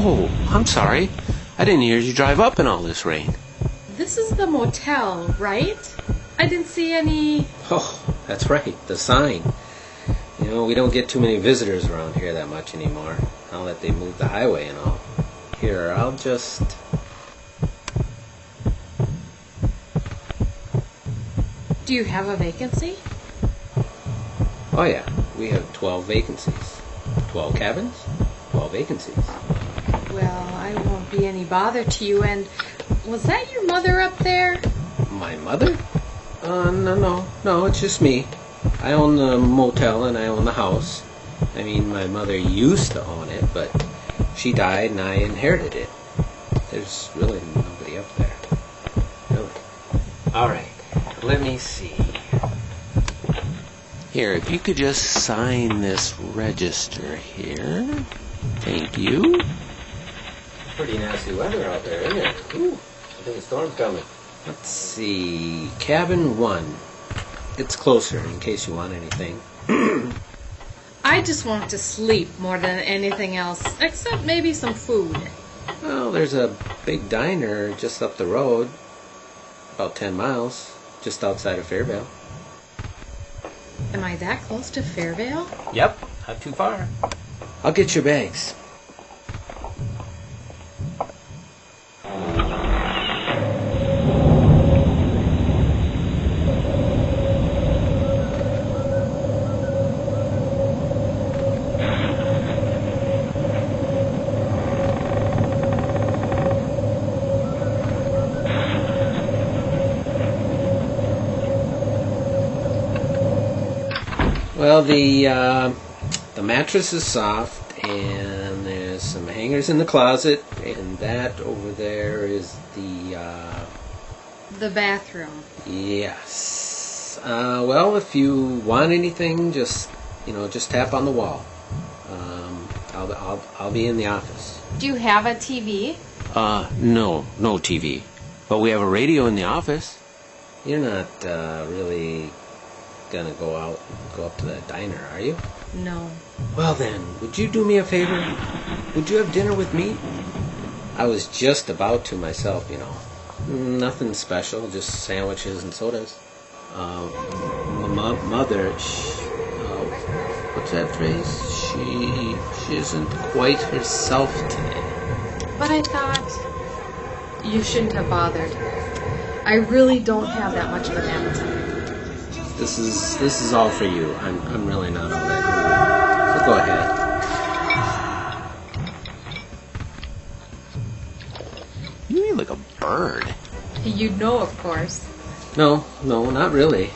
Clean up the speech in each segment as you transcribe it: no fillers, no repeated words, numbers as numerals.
Oh, I'm sorry. I didn't hear you drive up in all this rain. This is the motel, right? I didn't see any... Oh, that's right, the sign. You know, we don't get too many visitors around here that much anymore, now that they moved the highway and all. Here, I'll just... Do you have a vacancy? Oh yeah, we have 12 vacancies. 12 cabins, 12 vacancies. Well, I won't be any bother to you, and was that your mother up there? My mother? No, it's just me. I own the motel and I own the house. I mean, my mother used to own it, but she died and I inherited it. There's really nobody up there. Really. Alright, let me see. Here, if you could just sign this register here. Thank you. Pretty nasty weather out there, isn't it? Ooh, I think a storm's coming. Let's see. Cabin 1. It's closer in case you want anything. I just want to sleep more than anything else, except maybe some food. Well, there's a big diner just up the road, about 10 miles, just outside of Fairvale. Am I that close to Fairvale? Yep, not too far. I'll get your bags. Well, the mattress is soft, and there's some hangers in the closet, and that over there is the bathroom. Yes. Well, if you want anything, just tap on the wall. I'll be in the office. Do you have a TV? No TV. But we have a radio in the office. You're not really gonna go up to that diner, are you? No. Well then, would you do me a favor? Would you have dinner with me? I was just about to myself, Nothing special, just sandwiches and sodas. Mother, what's that phrase? She isn't quite herself today. But I thought you shouldn't have bothered. I really don't have that much of an appetite. This is all for you. I'm really not all that hungry. So go ahead. You eat like a bird. You'd know, of course. No, not really.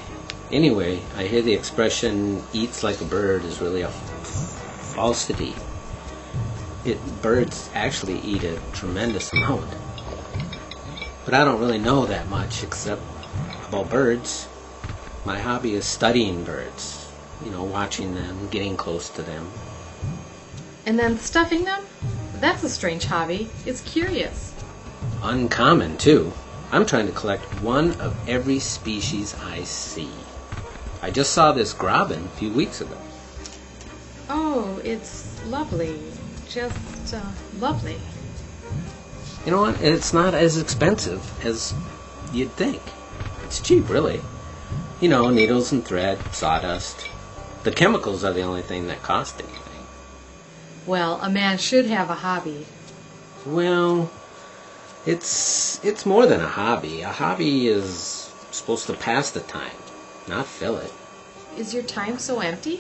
Anyway, I hear the expression "eats like a bird" is really a falsity. Birds actually eat a tremendous amount. But I don't really know that much except about birds. My hobby is studying birds, watching them, getting close to them. And then stuffing them? That's a strange hobby. It's curious. Uncommon, too. I'm trying to collect one of every species I see. I just saw this robin a few weeks ago. Oh, it's lovely. Just lovely. You know what? It's not as expensive as you'd think. It's cheap, really. Needles and thread, sawdust. The chemicals are the only thing that cost anything. Well, a man should have a hobby. Well, it's more than a hobby. A hobby is supposed to pass the time, not fill it. Is your time so empty?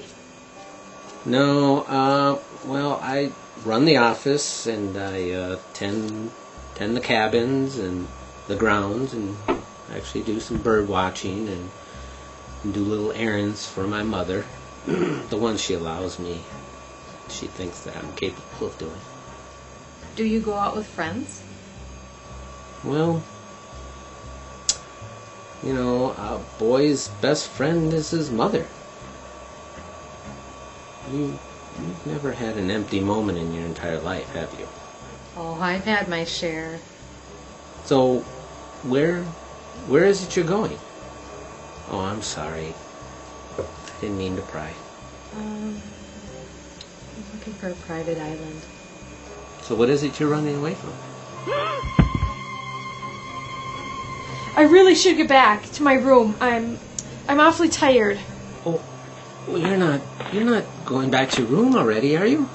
No, well, I run the office and I tend the cabins and the grounds and actually do some bird watching and do little errands for my mother. The ones she allows me, she thinks that I'm capable of doing. Do you go out with friends? Well, a boy's best friend is his mother. You've never had an empty moment in your entire life, have you? Oh, I've had my share. So, where Where is it you're going? Oh, I'm sorry. I didn't mean to pry. I'm looking for a private island. So what is it you're running away from? I really should get back to my room. I'm awfully tired. Oh, well, you're not going back to your room already, are you?